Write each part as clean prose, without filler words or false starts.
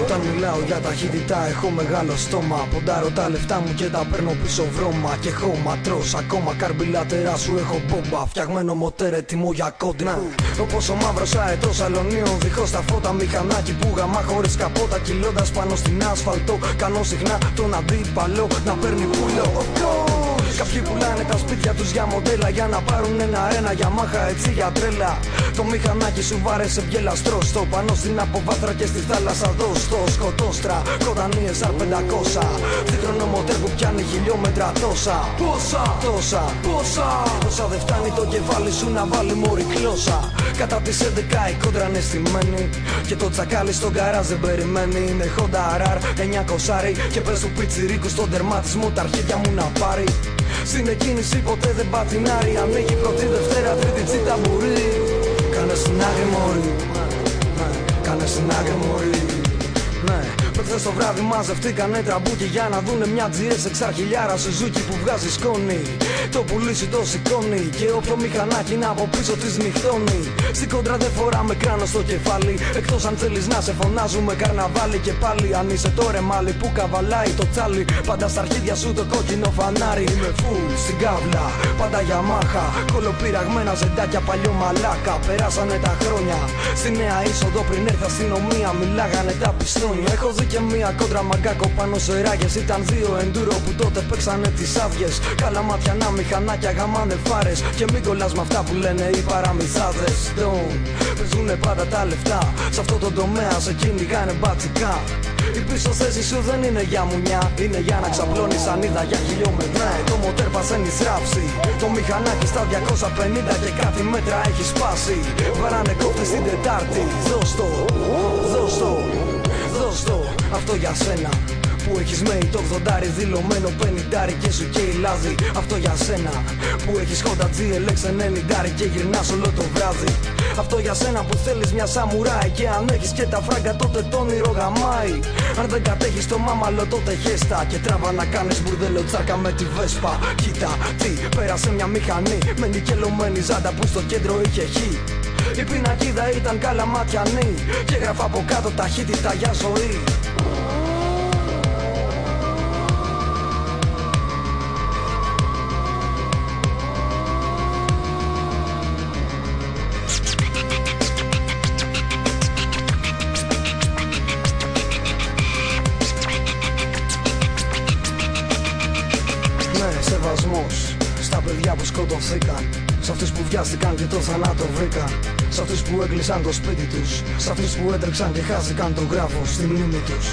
Όταν μιλάω για ταχύτητα έχω μεγάλο στόμα. Ποντάρω τα λεφτά μου και τα παίρνω πίσω βρώμα. Και χώμα τρως ακόμα καρμπιλάτερά σου έχω μπόμπα. Φτιαγμένο μοτέρ έτοιμο για κόντινα. Όπως ο μαύρος αετός αλωνίων δίχως τα φώτα. Μηχανάκι που γαμά χωρίς καπότα. κυλώντας πάνω στην άσφαλτο. Κάνω συχνά τον αντίπαλο να παίρνει πουλό. Κάποιοι πουλάνε τα σπίτια τους για μοντέλα. Για να πάρουν ένα Γιαμάχα έτσι για τρέλα. Το μηχανάκι σου βάρεσε μπιελαστρό. Στο πάνω στην αποβάθρα και στη θάλασσα δώστο. Σκοτόστρα, κοντανή SR500. Δίχρονο μοτέρ που πιάνει χιλιόμετρα τόσα. Πόσα δεν φτάνει το κεφάλι σου να βάλει μωρή κλώσσα. Κατά τις 11 η κόντρα είναι στημένη. Και το τσακάλι στον καράζ δεν περιμένει. Είναι Honda RR 900 και πες του πιτσιρίκου στον τερματισμό τα αρχίδια μου να πάρει. Στην εκκίνηση ποτέ δεν πατινάρει. Ανοίγει πρώτη, Δευτέρα, Τρίτη τσίτα μπορεί. Κάνε στην άκρη μωρή. Κάνε στην άκρη μωρή. Προχθές το βράδυ μαζευτήκανε τραμπούκι για να δούνε μια GS εξαρχιλιάρα Σουζούκι που βγάζει σκόνη. Το πουλήσι το σηκώνει και όποιο μηχανάκι να από πίσω της νυχτώνει. Στην κόντρα δεν φοράμε κράνο στο κεφάλι. Εκτός αν θέλεις να σε φωνάζουμε καρναβάλι. Και πάλι αν είσαι το ρεμάλι που καβαλάει το τσάλι. Πάντα στα αρχίδια σου το κόκκινο φανάρι. Είμαι full στην κάβλα, πάντα Γιαμάχα. Κολοπειραγμένα ζεντάκια παλιό μαλάκα. Περάσανε τα χρόνια. Στη νέα είσοδο πριν έρθει αστυνομία μιλάγανε τα πιστόνια. Έχω δει και μία κόντρα μαγκάκο πάνω σε ράγες. Ήταν δύο εντούρο που τότε παίξανε τις άδειες. Καλά ματιανά μηχανάκια γαμάνε φάρες. Και μην κολλάς με αυτά που λένε οι παραμυθάδες. Παίζουνε πάντα τα λεφτά. Σ' αυτό το τομέα σε κυνηγάνε μπατσικά. Η πίσω θέση σου δεν είναι για μουνιά. Είναι για να ξαπλώνεις ανίδα για χιλιόμετρα. Το μοτέρ πασένει στράψει. Το μηχανάκι στα 250 και κάτι μέτρα έχει σπάσει. Βαράνε κόφτες την Τετάρτη. Δώσ' το, αυτό για σένα. Που έχεις μέει το 80 δηλωμένο 50 και σου καίει λάδι. Αυτό για σένα. Που έχεις Honda GLX 90 και γυρνάς όλο το βράδυ. Αυτό για σένα που θέλεις μια σαμουράι. Και αν έχεις και τα φράγκα τότε το όνειρο γαμάει. Αν δεν κατέχεις το μάμαλο τότε χέστα. Και τράβα να κάνεις μπουρδέλο τσάρκα με τη Βέσπα. Κοίτα τι, πέρασε μια μηχανή με νικελωμένη ζάντα που στο κέντρο είχε χ. Η πινακίδα ήταν καλαματιανή και έγραφα από κάτω ταχύτητα για ζωή. Ναι, σεβασμός στα παιδιά που σκοτωθήκαν. Σ' αυτούς που βιάστηκαν και το θανάτο βρήκαν. Σ' αυτούς που έκλεισαν το σπίτι τους. Σ' αυτούς που έτρεξαν και χάθηκαν τον γράφο στη μνήμη τους.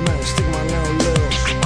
Ναι, στίγμα νεολαίος.